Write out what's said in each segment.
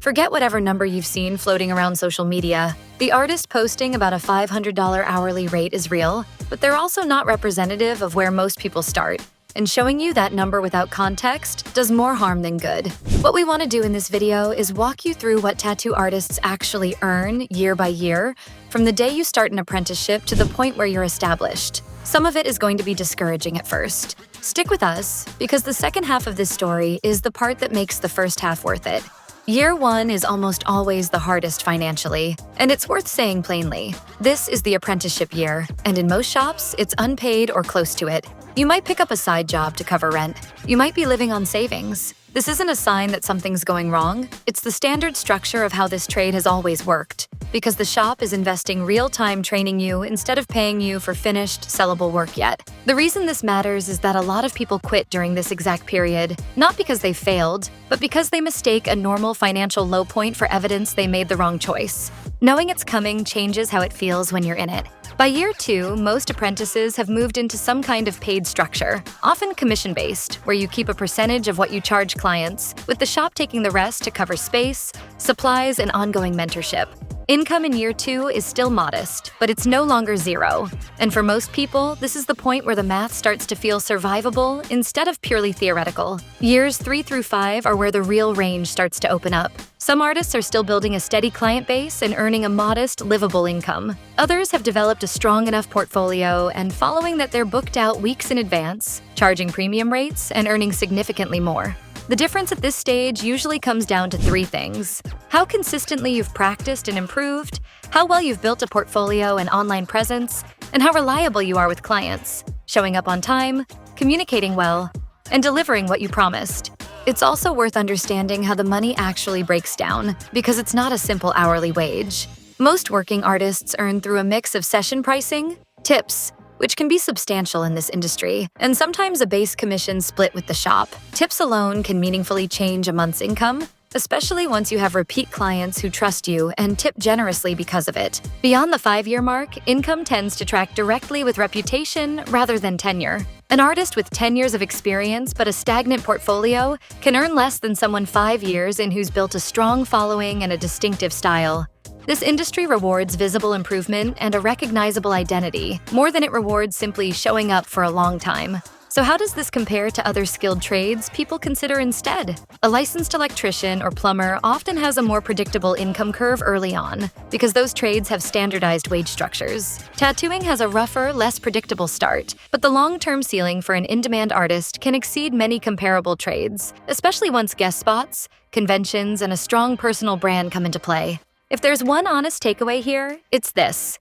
Forget whatever number you've seen floating around social media. The artist posting about a $500 hourly rate is real, but they're also not representative of where most people start. And showing you that number without context does more harm than good. What we want to do in this video is walk you through what tattoo artists actually earn year by year, from the day you start an apprenticeship to the point where you're established. Some of it is going to be discouraging at first. Stick with us, because the second half of this story is the part that makes the first half worth it. Year one is almost always the hardest financially, and it's worth saying plainly. This is the apprenticeship year, and in most shops, it's unpaid or close to it. You might pick up a side job to cover rent. You might be living on savings. This isn't a sign that something's going wrong. It's the standard structure of how this trade has always worked, because the shop is investing real-time training you instead of paying you for finished, sellable work yet. The reason this matters is that a lot of people quit during this exact period, not because they failed, but because they mistake a normal financial low point for evidence they made the wrong choice. Knowing it's coming changes how it feels when you're in it. By year two, most apprentices have moved into some kind of paid structure, often commission-based, where you keep a percentage of what you charge clients, with the shop taking the rest to cover space, supplies, and ongoing mentorship. Income in year two is still modest, but it's no longer zero. And for most people, this is the point where the math starts to feel survivable instead of purely theoretical. Years 3 through 5 are where the real range starts to open up. Some artists are still building a steady client base and earning a modest, livable income. Others have developed a strong enough portfolio and following that they're booked out weeks in advance, charging premium rates and earning significantly more. The difference at this stage usually comes down to 3 things: how consistently you've practiced and improved, how well you've built a portfolio and online presence, and how reliable you are with clients, showing up on time, communicating well, and delivering what you promised. It's also worth understanding how the money actually breaks down, because it's not a simple hourly wage. Most working artists earn through a mix of session pricing, tips, which can be substantial in this industry, and sometimes a base commission split with the shop. Tips alone can meaningfully change a month's income, especially once you have repeat clients who trust you and tip generously because of it. Beyond the 5-year mark, income tends to track directly with reputation rather than tenure. An artist with 10 years of experience but a stagnant portfolio can earn less than someone 5 years in who's built a strong following and a distinctive style. This industry rewards visible improvement and a recognizable identity, more than it rewards simply showing up for a long time. So how does this compare to other skilled trades people consider instead? A licensed electrician or plumber often has a more predictable income curve early on, because those trades have standardized wage structures. Tattooing has a rougher, less predictable start, but the long-term ceiling for an in-demand artist can exceed many comparable trades, especially once guest spots, conventions, and a strong personal brand come into play. If there's one honest takeaway here, it's this: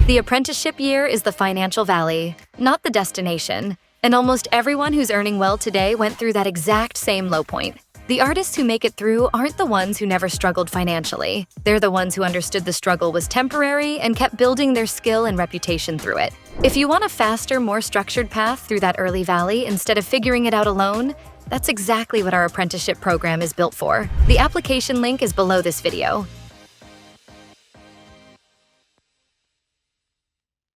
the apprenticeship year is the financial valley, not the destination, and almost everyone who's earning well today went through that exact same low point. The artists who make it through aren't the ones who never struggled financially. They're the ones who understood the struggle was temporary and kept building their skill and reputation through it. If you want a faster, more structured path through that early valley instead of figuring it out alone, that's exactly what our apprenticeship program is built for. The application link is below this video.